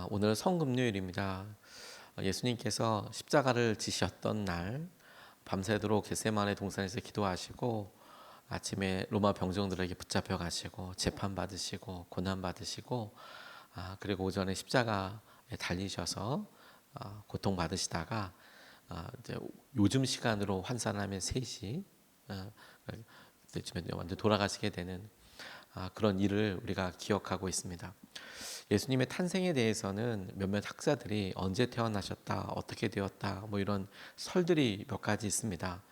오늘 성금요일입니다. 예수님께서 십자가를 지셨던 날 밤새도록 겟세마네 동산에서 기도하시고 아침에 로마 병정들에게 붙잡혀 가시고 재판 받으시고 고난 받으시고 그리고 오전에 십자가에 달리셔서 고통 받으시다가 이제 요즘 시간으로 환산하면 3시 그때쯤에 완전 돌아가시게 되는 그런 일을 우리가 기억하고 있습니다. 예수님의 탄생에 대해서는 몇몇 학자들이 언제 태어나셨다, 어떻게 되었다, 뭐 이런 설들이 몇 가지 있습니다.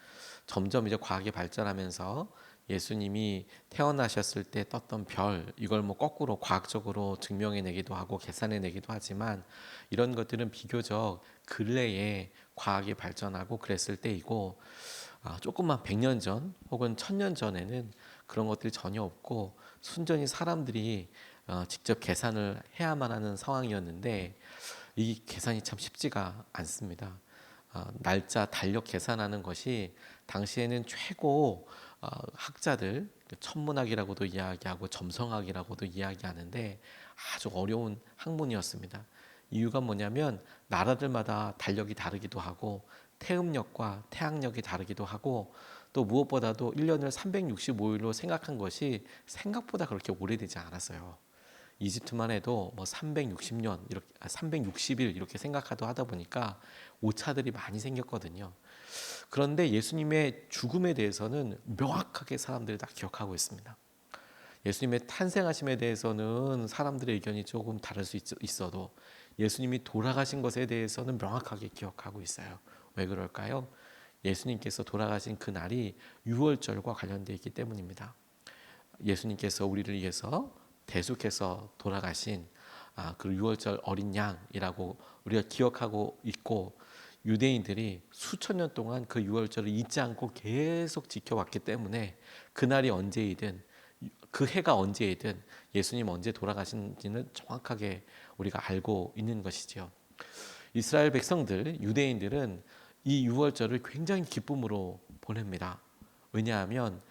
점점 이제 과학이 발전하면서 예수님이 태어나셨을 때 떴던 별, 이걸 뭐 거꾸로 과학적으로 증명해내기도 하고 계산해내기도 하지만 이런 것들은 비교적 근래에 과학이 발전하고 그랬을 때이고 조금만 100년 전 혹은 1000년 전에는 그런 것들이 전혀 없고 순전히 사람들이 직접 계산을 해야만 하는 상황이었는데 이 계산이 참 쉽지가 않습니다. 날짜 달력 계산하는 것이 당시에는 최고 학자들 천문학이라고도 이야기하고 점성학이라고도 이야기하는데 아주 어려운 학문이었습니다. 이유가 뭐냐면 나라들마다 달력이 다르기도 하고 태음력과 태양력이 다르기도 하고 또 무엇보다도 1년을 365일로 생각한 것이 생각보다 그렇게 오래되지 않았어요. 이집트만 해도 뭐 360년 이렇게 360일 이렇게 생각하도 하다 보니까 오차들이 많이 생겼거든요. 그런데 예수님의 죽음에 대해서는 명확하게 사람들이 다 기억하고 있습니다. 예수님의 탄생하심에 대해서는 사람들의 의견이 조금 다를 수 있어도 예수님이 돌아가신 것에 대해서는 명확하게 기억하고 있어요. 왜 그럴까요? 예수님께서 돌아가신 그 날이 유월절과 관련되어 있기 때문입니다. 예수님께서 우리를 위해서 대속해서 돌아가신 그 유월절 어린 양이라고 우리가 기억하고 있고 유대인들이 수천 년 동안 그 유월절을 잊지 않고 계속 지켜왔기 때문에 그날이 언제이든 그 해가 언제이든 예수님 언제 돌아가신지는 정확하게 우리가 알고 있는 것이지요. 이스라엘 백성들, 유대인들은 이 유월절을 굉장히 기쁨으로 보냅니다. 왜냐하면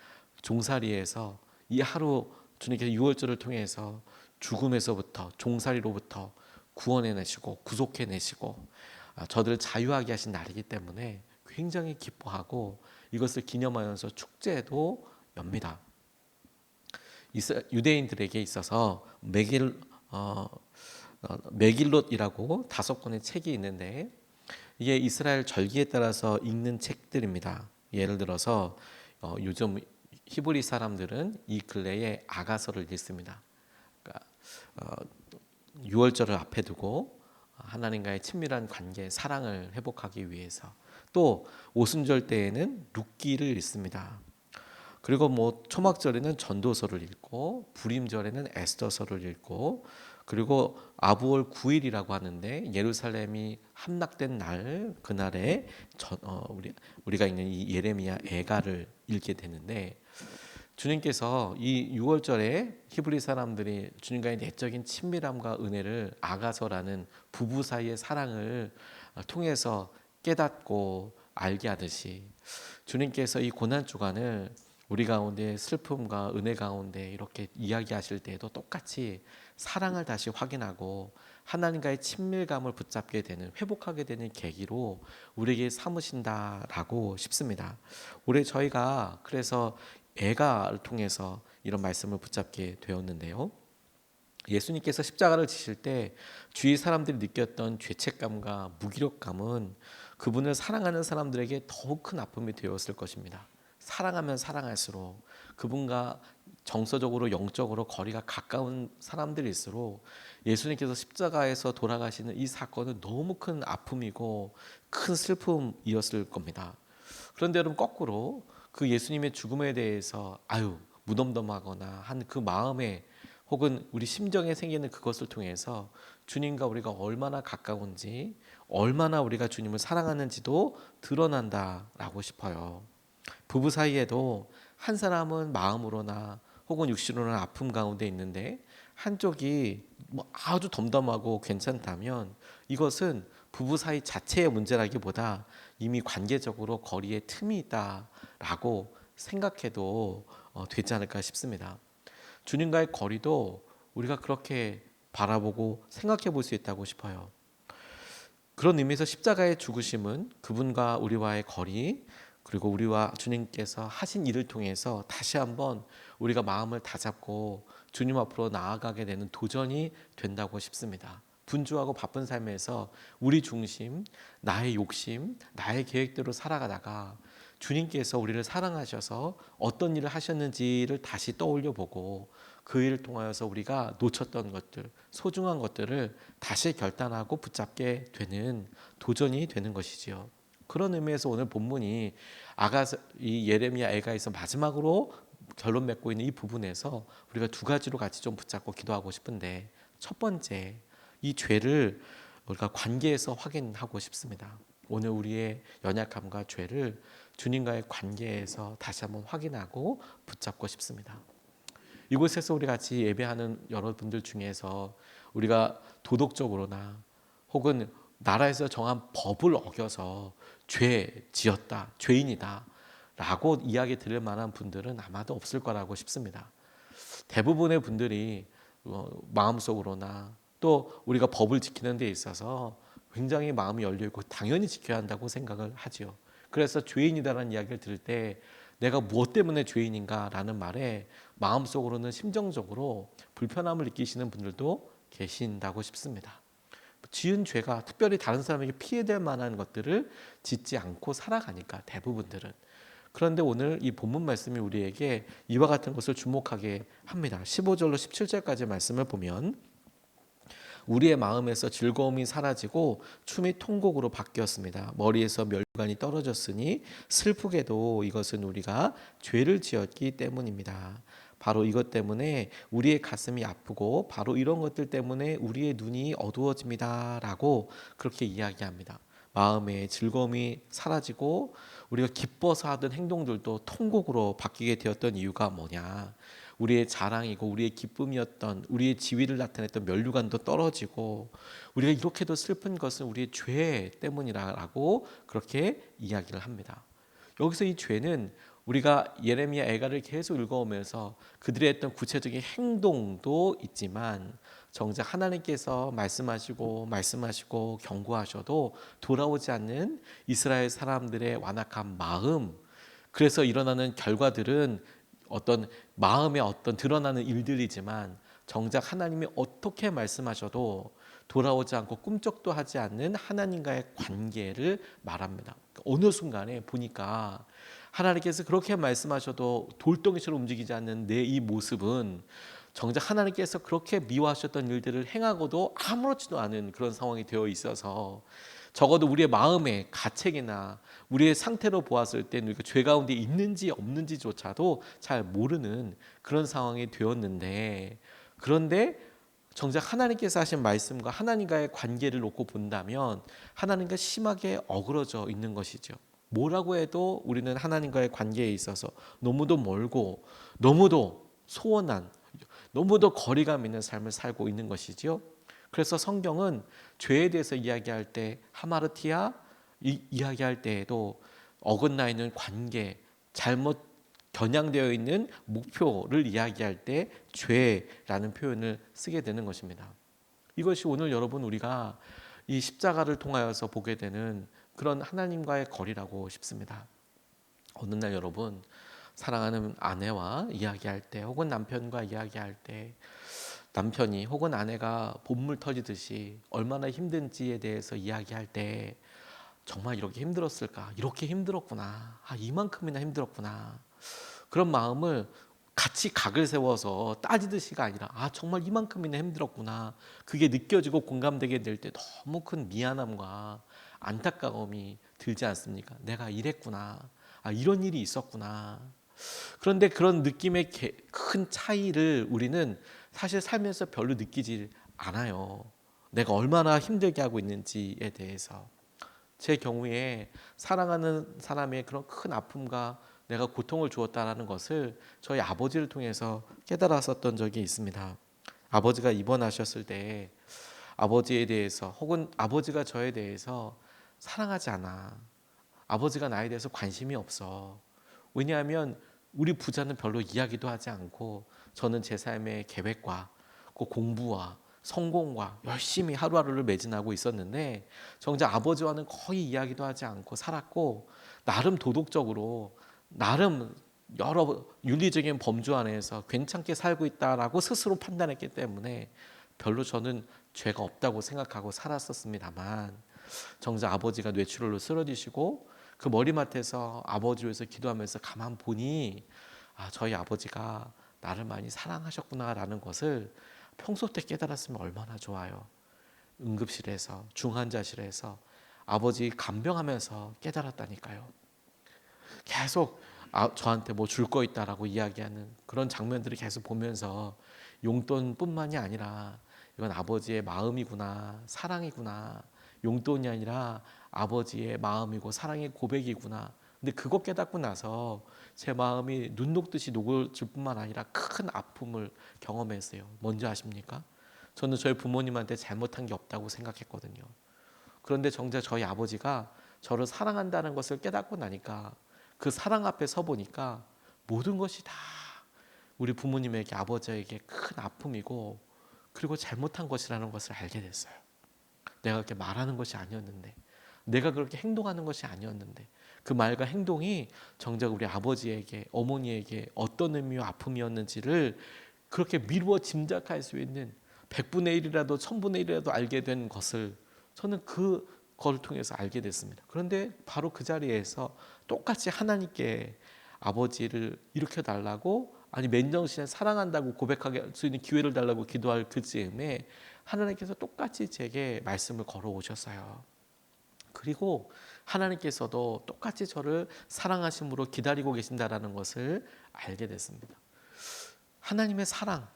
종살이에서 이 하루 주님께서 유월절을 통해서 죽음에서부터 종살이로부터 구원해내시고 구속해내시고 저들을 자유하게 하신 날이기 때문에 굉장히 기뻐하고 이것을 기념하면서 축제도 엽니다. 유대인들에게 있어서 메길롯이라고 5권의 책이 있는데 이게 이스라엘 절기에 따라서 읽는 책들입니다. 예를 들어서 요즘 히브리 사람들은 이 근래에 아가서를 읽습니다. 그러니까 6월절을 앞에 두고 하나님과의 친밀한 관계, 사랑을 회복하기 위해서 또 오순절 때에는 룻기를 읽습니다. 그리고 뭐 초막절에는 전도서를 읽고 부림절에는 에스더서를 읽고 그리고 아부월 9일이라고 하는데 예루살렘이 함락된 날 그날에 우리가 읽는 이 예레미야 애가를 읽게 되는데 주님께서 이 6월절에 히브리 사람들이 주님과의 내적인 친밀함과 은혜를 아가서라는 부부 사이의 사랑을 통해서 깨닫고 알게 하듯이 주님께서 이 고난 주간을 우리 가운데 슬픔과 은혜 가운데 이렇게 이야기하실 때에도 똑같이 사랑을 다시 확인하고 하나님과의 친밀감을 붙잡게 되는 회복하게 되는 계기로 우리에게 삼으신다라고 싶습니다. 올해 저희가 그래서 애가를 통해서 이런 말씀을 붙잡게 되었는데요. 예수님께서 십자가를 지실 때 주위 사람들이 느꼈던 죄책감과 무기력감은 그분을 사랑하는 사람들에게 더욱 큰 아픔이 되었을 것입니다. 사랑하면 사랑할수록 그분과 정서적으로 영적으로 거리가 가까운 사람들일수록 예수님께서 십자가에서 돌아가시는 이 사건은 너무 큰 아픔이고 큰 슬픔이었을 겁니다. 그런데 여러분 거꾸로 그 예수님의 죽음에 대해서 무덤덤하거나 한 그 마음에 혹은 우리 심정에 생기는 그것을 통해서 주님과 우리가 얼마나 가까운지 얼마나 우리가 주님을 사랑하는지도 드러난다라고 싶어요. 부부 사이에도 한 사람은 마음으로나 혹은 육신으로나 아픔 가운데 있는데 한쪽이 뭐 아주 덤덤하고 괜찮다면 이것은 부부 사이 자체의 문제라기보다 이미 관계적으로 거리에 틈이 있다라고 생각해도 되지 않을까 싶습니다. 주님과의 거리도 우리가 그렇게 바라보고 생각해 볼 수 있다고 싶어요. 그런 의미에서 십자가의 죽으심은 그분과 우리와의 거리, 그리고 우리와 주님께서 하신 일을 통해서 다시 한번 우리가 마음을 다잡고 주님 앞으로 나아가게 되는 도전이 된다고 싶습니다. 분주하고 바쁜 삶에서 우리 중심, 나의 욕심, 나의 계획대로 살아가다가 주님께서 우리를 사랑하셔서 어떤 일을 하셨는지를 다시 떠올려 보고 그 일을 통하여서 우리가 놓쳤던 것들, 소중한 것들을 다시 결단하고 붙잡게 되는 도전이 되는 것이지요. 그런 의미에서 오늘 본문이 이 예레미야 애가에서 마지막으로 결론 맺고 있는 이 부분에서 우리가 두 가지로 같이 좀 붙잡고 기도하고 싶은데, 첫 번째, 이 죄를 우리가 관계에서 확인하고 싶습니다. 오늘 우리의 연약함과 죄를 주님과의 관계에서 다시 한번 확인하고 붙잡고 싶습니다. 이곳에서 우리 같이 예배하는 여러분들 중에서 우리가 도덕적으로나 혹은 나라에서 정한 법을 어겨서 죄 지었다, 죄인이다 라고 이야기 들을 만한 분들은 아마도 없을 거라고 싶습니다. 대부분의 분들이 마음속으로나 또 우리가 법을 지키는 데 있어서 굉장히 마음이 열려있고 당연히 지켜야 한다고 생각을 하죠. 그래서 죄인이다라는 이야기를 들을 때 내가 무엇 때문에 죄인인가 라는 말에 마음속으로는 심정적으로 불편함을 느끼시는 분들도 계신다고 싶습니다. 지은 죄가 특별히 다른 사람에게 피해될 만한 것들을 짓지 않고 살아가니까 대부분들은. 그런데 오늘 이 본문 말씀이 우리에게 이와 같은 것을 주목하게 합니다. 15절로 17절까지 말씀을 보면 우리의 마음에서 즐거움이 사라지고 춤이 통곡으로 바뀌었습니다. 머리에서 멸관이 떨어졌으니 슬프게도 이것은 우리가 죄를 지었기 때문입니다. 바로 이것 때문에 우리의 가슴이 아프고 바로 이런 것들 때문에 우리의 눈이 어두워집니다 라고 그렇게 이야기합니다. 마음의 즐거움이 사라지고 우리가 기뻐서 하던 행동들도 통곡으로 바뀌게 되었던 이유가 뭐냐? 우리의 자랑이고 우리의 기쁨이었던, 우리의 지위를 나타냈던 면류관도 떨어지고 우리가 이렇게도 슬픈 것은 우리의 죄 때문이라고 그렇게 이야기를 합니다. 여기서 이 죄는 우리가 예레미야 애가를 계속 읽어오면서 그들의 했던 구체적인 행동도 있지만 정작 하나님께서 말씀하시고 경고하셔도 돌아오지 않는 이스라엘 사람들의 완악한 마음, 그래서 일어나는 결과들은 어떤 마음의 어떤 드러나는 일들이지만 정작 하나님이 어떻게 말씀하셔도 돌아오지 않고 꿈쩍도 하지 않는 하나님과의 관계를 말합니다. 어느 순간에 보니까 하나님께서 그렇게 말씀하셔도 돌덩이처럼 움직이지 않는 내 이 모습은 정작 하나님께서 그렇게 미워하셨던 일들을 행하고도 아무렇지도 않은 그런 상황이 되어 있어서 적어도 우리의 마음의 가책이나 우리의 상태로 보았을 때는 우리가 죄 가운데 있는지 없는지조차도 잘 모르는 그런 상황이 되었는데, 그런데 정작 하나님께서 하신 말씀과 하나님과의 관계를 놓고 본다면 하나님과 심하게 어그러져 있는 것이죠. 뭐라고 해도 우리는 하나님과의 관계에 있어서 너무도 멀고 너무도 소원한, 너무도 거리감 있는 삶을 살고 있는 것이지요. 그래서 성경은 죄에 대해서 이야기할 때 하마르티아 이야기할 때에도 어긋나 있는 관계, 잘못 겨냥되어 있는 목표를 이야기할 때 죄라는 표현을 쓰게 되는 것입니다. 이것이 오늘 여러분 우리가 이 십자가를 통하여서 보게 되는 그런 하나님과의 거리라고 싶습니다. 어느 날 여러분 사랑하는 아내와 이야기할 때 혹은 남편과 이야기할 때 남편이 혹은 아내가 본물 터지듯이 얼마나 힘든지에 대해서 이야기할 때 정말 이렇게 힘들었을까? 이렇게 힘들었구나. 이만큼이나 힘들었구나. 그런 마음을 같이 각을 세워서 따지듯이가 아니라 정말 이만큼이나 힘들었구나. 그게 느껴지고 공감되게 될 때 너무 큰 미안함과 안타까움이 들지 않습니까? 내가 이랬구나. 이런 일이 있었구나. 그런데 그런 느낌의 큰 차이를 우리는 사실 살면서 별로 느끼지 않아요. 내가 얼마나 힘들게 하고 있는지에 대해서. 제 경우에 사랑하는 사람의 그런 큰 아픔과 내가 고통을 주었다는 것을 저희 아버지를 통해서 깨달았었던 적이 있습니다. 아버지가 입원하셨을 때 아버지에 대해서 혹은 아버지가 저에 대해서 사랑하지 않아. 아버지가 나에 대해서 관심이 없어. 왜냐하면 우리 부자는 별로 이야기도 하지 않고 저는 제 삶의 계획과 그 공부와 성공과 열심히 하루하루를 매진하고 있었는데 정작 아버지와는 거의 이야기도 하지 않고 살았고 나름 도덕적으로 나름 여러 윤리적인 범주 안에서 괜찮게 살고 있다라고 스스로 판단했기 때문에 별로 저는 죄가 없다고 생각하고 살았었습니다만 정작 아버지가 뇌출혈로 쓰러지시고 그 머리맡에서 아버지를 위해서 기도하면서 가만 보니 저희 아버지가 나를 많이 사랑하셨구나라는 것을 평소 때 깨달았으면 얼마나 좋아요. 응급실에서 중환자실에서 아버지 간병하면서 깨달았다니까요. 계속 저한테 뭐 줄 거 있다라고 이야기하는 그런 장면들을 계속 보면서 용돈뿐만이 아니라 이건 아버지의 마음이구나, 사랑이구나. 용돈이 아니라 아버지의 마음이고 사랑의 고백이구나. 근데 그거 깨닫고 나서 제 마음이 눈 녹듯이 녹아질 뿐만 아니라 큰 아픔을 경험했어요. 뭔지 아십니까? 저는 저희 부모님한테 잘못한 게 없다고 생각했거든요. 그런데 정작 저희 아버지가 저를 사랑한다는 것을 깨닫고 나니까 그 사랑 앞에 서 보니까 모든 것이 다 우리 부모님에게 아버지에게 큰 아픔이고 그리고 잘못한 것이라는 것을 알게 됐어요. 내가 그렇게 말하는 것이 아니었는데 내가 그렇게 행동하는 것이 아니었는데 그 말과 행동이 정작 우리 아버지에게 어머니에게 어떤 의미와 아픔이었는지를 그렇게 미루어 짐작할 수 있는 100분의 1이라도 1000분의 1이라도 알게 된 것을 저는 그걸 통해서 알게 됐습니다. 그런데 바로 그 자리에서 똑같이 하나님께 아버지를 일으켜달라고 아니 맨정신에 사랑한다고 고백할 수 있는 기회를 달라고 기도할 그 즈음에 하나님께서 똑같이 제게 말씀을 걸어오셨어요. 그리고 하나님께서도 똑같이 저를 사랑하심으로 기다리고 계신다라는 것을 알게 됐습니다. 하나님의 사랑,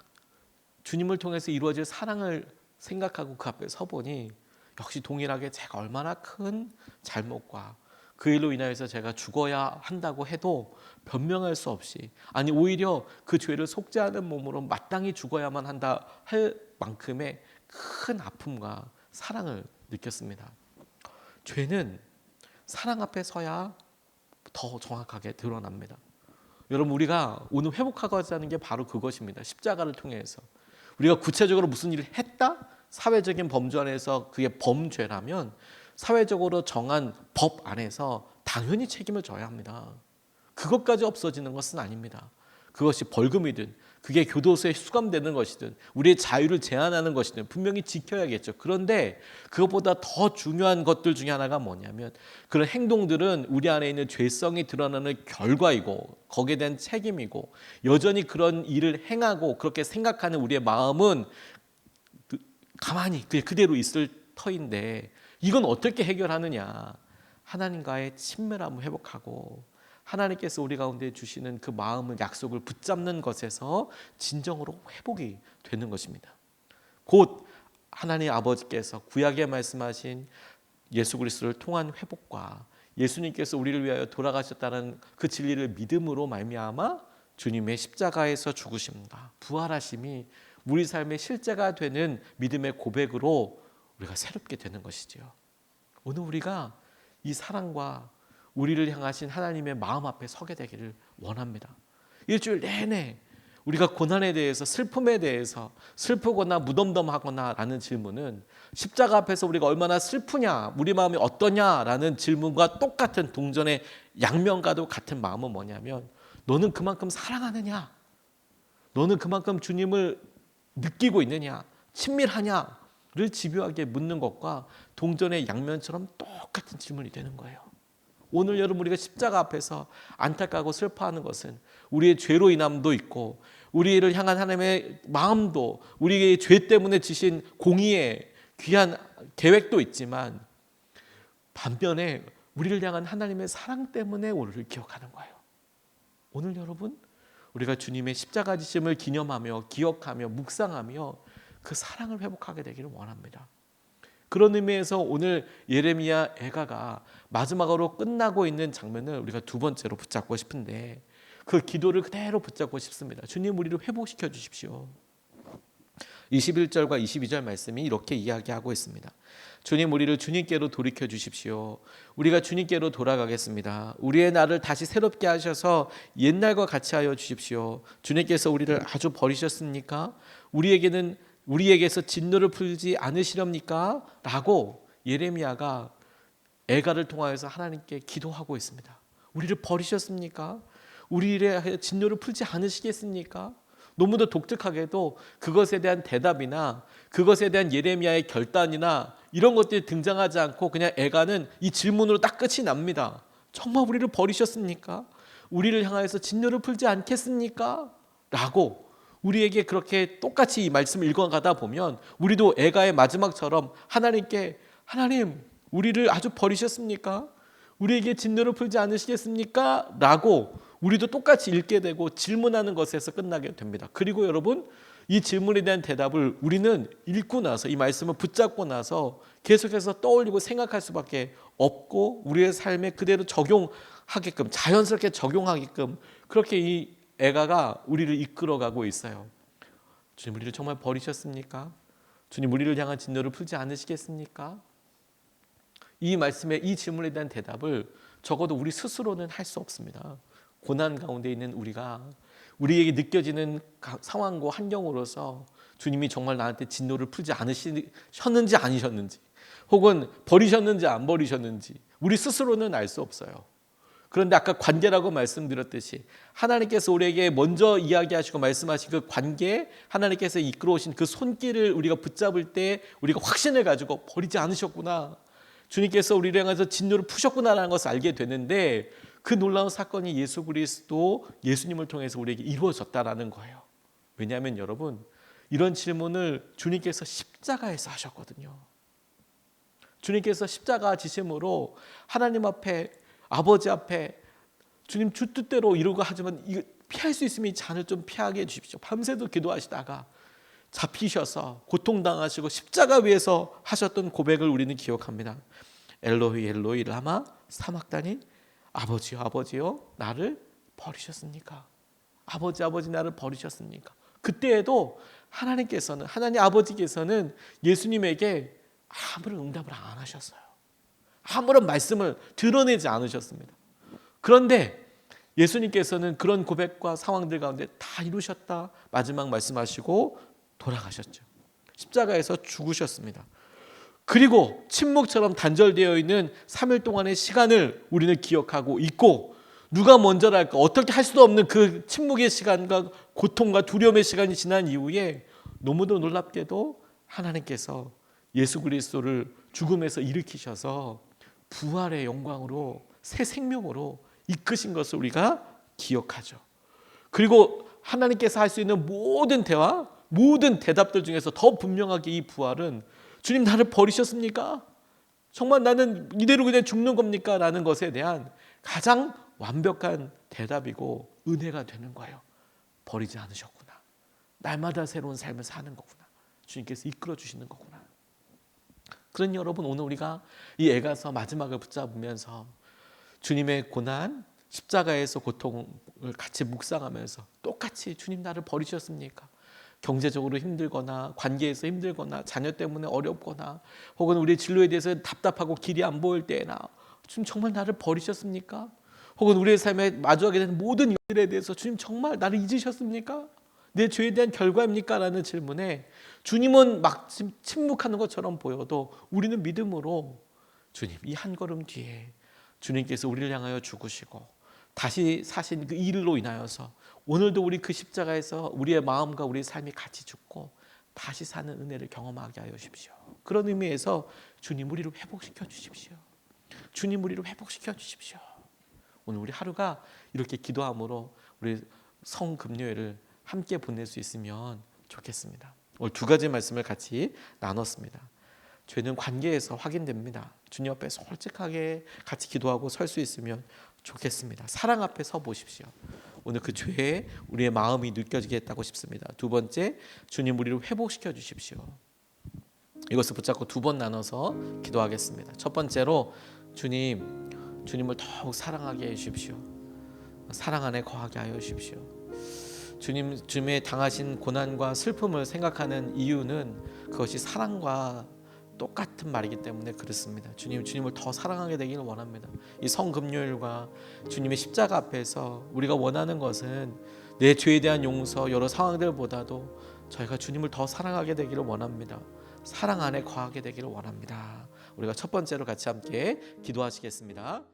주님을 통해서 이루어질 사랑을 생각하고 그 앞에 서보니 역시 동일하게 제가 얼마나 큰 잘못과 그 일로 인하여서 제가 죽어야 한다고 해도 변명할 수 없이 아니 오히려 그 죄를 속죄하는 몸으로 마땅히 죽어야만 한다 할 만큼의 큰 아픔과 사랑을 느꼈습니다. 죄는 사랑 앞에 서야 더 정확하게 드러납니다. 여러분 우리가 오늘 회복하고자 하는 게 바로 그것입니다. 십자가를 통해서 우리가 구체적으로 무슨 일을 했다? 사회적인 범주 안에서 그게 범죄라면 사회적으로 정한 법 안에서 당연히 책임을 져야 합니다. 그것까지 없어지는 것은 아닙니다. 그것이 벌금이든 그게 교도소에 수감되는 것이든 우리의 자유를 제한하는 것이든 분명히 지켜야겠죠. 그런데 그것보다 더 중요한 것들 중에 하나가 뭐냐면 그런 행동들은 우리 안에 있는 죄성이 드러나는 결과이고 거기에 대한 책임이고 여전히 그런 일을 행하고 그렇게 생각하는 우리의 마음은 가만히 그대로 있을 터인데 이건 어떻게 해결하느냐. 하나님과의 친밀함을 회복하고 하나님께서 우리 가운데 주시는 그 마음을 약속을 붙잡는 것에서 진정으로 회복이 되는 것입니다. 곧 하나님 아버지께서 구약에 말씀하신 예수 그리스도를 통한 회복과 예수님께서 우리를 위하여 돌아가셨다는 그 진리를 믿음으로 말미암아 주님의 십자가에서 죽으심과 부활하심이 우리 삶의 실제가 되는 믿음의 고백으로 우리가 새롭게 되는 것이지요. 오늘 우리가 이 사랑과 우리를 향하신 하나님의 마음 앞에 서게 되기를 원합니다. 일주일 내내 우리가 고난에 대해서 슬픔에 대해서 슬프거나 무덤덤하거나 라는 질문은 십자가 앞에서 우리가 얼마나 슬프냐 우리 마음이 어떠냐라는 질문과 똑같은 동전의 양면과도 같은 마음은 뭐냐면 너는 그만큼 사랑하느냐 너는 그만큼 주님을 느끼고 있느냐 친밀하냐를 집요하게 묻는 것과 동전의 양면처럼 똑같은 질문이 되는 거예요. 오늘 여러분 우리가 십자가 앞에서 안타까고 슬퍼하는 것은 우리의 죄로 인함도 있고 우리를 향한 하나님의 마음도 우리의 죄 때문에 지신 공의의 귀한 계획도 있지만 반면에 우리를 향한 하나님의 사랑 때문에 오늘을 기억하는 거예요. 오늘 여러분 우리가 주님의 십자가 지심을 기념하며 기억하며 묵상하며 그 사랑을 회복하게 되기를 원합니다. 그런 의미에서 오늘 예레미야 애가가 마지막으로 끝나고 있는 장면을 우리가 두 번째로 붙잡고 싶은데 그 기도를 그대로 붙잡고 싶습니다. 주님 우리를 회복시켜 주십시오. 21절과 22절 말씀이 이렇게 이야기하고 있습니다. 주님 우리를 주님께로 돌이켜 주십시오. 우리가 주님께로 돌아가겠습니다. 우리의 날을 다시 새롭게 하셔서 옛날과 같이 하여 주십시오. 주님께서 우리를 아주 버리셨습니까? 우리에게는 우리에게서 진노를 풀지 않으시렵니까? 라고 예레미야가 애가를 통하여서 하나님께 기도하고 있습니다. 우리를 버리셨습니까? 우리의 진노를 풀지 않으시겠습니까? 너무도 독특하게도 그것에 대한 대답이나 그것에 대한 예레미야의 결단이나 이런 것들이 등장하지 않고 그냥 애가는 이 질문으로 딱 끝이 납니다. 정말 우리를 버리셨습니까? 우리를 향하여서 진노를 풀지 않겠습니까? 라고 우리에게 그렇게 똑같이 이 말씀을 읽어가다 보면 우리도 애가의 마지막처럼 하나님께 하나님 우리를 아주 버리셨습니까? 우리에게 진노를 풀지 않으시겠습니까? 라고 우리도 똑같이 읽게 되고 질문하는 것에서 끝나게 됩니다. 그리고 여러분 이 질문에 대한 대답을 우리는 읽고 나서 이 말씀을 붙잡고 나서 계속해서 떠올리고 생각할 수밖에 없고 우리의 삶에 그대로 적용하게끔 자연스럽게 적용하게끔 그렇게 이 애가가 우리를 이끌어가고 있어요. 주님 우리를 정말 버리셨습니까? 주님 우리를 향한 진노를 풀지 않으시겠습니까? 이 말씀에 이 질문에 대한 대답을 적어도 우리 스스로는 할 수 없습니다. 고난 가운데 있는 우리가 우리에게 느껴지는 상황과 환경으로서 주님이 정말 나한테 진노를 풀지 않으셨는지 아니셨는지 혹은 버리셨는지 안 버리셨는지 우리 스스로는 알 수 없어요. 그런데 아까 관계라고 말씀드렸듯이 하나님께서 우리에게 먼저 이야기하시고 말씀하신 그 관계 하나님께서 이끌어오신 그 손길을 우리가 붙잡을 때 우리가 확신을 가지고 버리지 않으셨구나. 주님께서 우리를 향해서 진노를 푸셨구나라는 것을 알게 되는데 그 놀라운 사건이 예수 그리스도 예수님을 통해서 우리에게 이루어졌다라는 거예요. 왜냐하면 여러분 이런 질문을 주님께서 십자가에서 하셨거든요. 주님께서 십자가 지심으로 하나님 앞에 아버지 앞에 주님 주 뜻대로 이루고 하지만 이거 피할 수 있으면 이 잔을 좀 피하게 해주십시오. 밤새도 기도하시다가 잡히셔서 고통당하시고 십자가 위에서 하셨던 고백을 우리는 기억합니다. 엘로히 엘로히 라마 사막다니 아버지요 아버지요 나를 버리셨습니까? 아버지 아버지 나를 버리셨습니까? 그때에도 하나님께서는 하나님 아버지께서는 예수님에게 아무런 응답을 안 하셨어요. 아무런 말씀을 드러내지 않으셨습니다. 그런데 예수님께서는 그런 고백과 상황들 가운데 다 이루셨다 마지막 말씀하시고 돌아가셨죠. 십자가에서 죽으셨습니다. 그리고 침묵처럼 단절되어 있는 3일 동안의 시간을 우리는 기억하고 있고 누가 먼저랄까 어떻게 할 수도 없는 그 침묵의 시간과 고통과 두려움의 시간이 지난 이후에 너무도 놀랍게도 하나님께서 예수 그리스도를 죽음에서 일으키셔서 부활의 영광으로 새 생명으로 이끄신 것을 우리가 기억하죠. 그리고 하나님께서 할 수 있는 모든 대화, 모든 대답들 중에서 더 분명하게 이 부활은 주님 나를 버리셨습니까? 정말 나는 이대로 그냥 죽는 겁니까? 라는 것에 대한 가장 완벽한 대답이고 은혜가 되는 거예요. 버리지 않으셨구나. 날마다 새로운 삶을 사는 거구나. 주님께서 이끌어 주시는 거구나. 그러니 여러분 오늘 우리가 이 애가서 마지막을 붙잡으면서 주님의 고난, 십자가에서 고통을 같이 묵상하면서 똑같이 주님 나를 버리셨습니까? 경제적으로 힘들거나 관계에서 힘들거나 자녀 때문에 어렵거나 혹은 우리의 진로에 대해서 답답하고 길이 안 보일 때나 주님 정말 나를 버리셨습니까? 혹은 우리의 삶에 마주하게 되는 모든 일들에 대해서 주님 정말 나를 잊으셨습니까? 내 죄에 대한 결과입니까? 라는 질문에 주님은 막 침묵하는 것처럼 보여도 우리는 믿음으로 주님 이 한 걸음 뒤에 주님께서 우리를 향하여 죽으시고 다시 사신 그 일로 인하여서 오늘도 우리 그 십자가에서 우리의 마음과 우리의 삶이 같이 죽고 다시 사는 은혜를 경험하게 하여 주십시오. 그런 의미에서 주님 우리를 회복시켜 주십시오. 주님 우리를 회복시켜 주십시오. 오늘 우리 하루가 이렇게 기도함으로 우리 성금요일을 함께 보낼 수 있으면 좋겠습니다. 오늘 두 가지 말씀을 같이 나눴습니다. 죄는 관계에서 확인됩니다. 주님 앞에 솔직하게 같이 기도하고 설 수 있으면 좋겠습니다. 사랑 앞에 서 보십시오. 오늘 그 죄에 우리의 마음이 느껴지게 했다고 싶습니다. 두 번째, 주님 우리를 회복시켜 주십시오. 이것을 붙잡고 두 번 나눠서 기도하겠습니다. 첫 번째로 주님을 더욱 사랑하게 해 주십시오. 사랑 안에 거하게 하여 주십시오. 주님의 당하신 고난과 슬픔을 생각하는 이유는 그것이 사랑과 똑같은 말이기 때문에 그렇습니다. 주님을 더 사랑하게 되기를 원합니다. 이 성금요일과 주님의 십자가 앞에서 우리가 원하는 것은 내 죄에 대한 용서 여러 상황들보다도 저희가 주님을 더 사랑하게 되기를 원합니다. 사랑 안에 거하게 되기를 원합니다. 우리가 첫 번째로 같이 함께 기도하시겠습니다.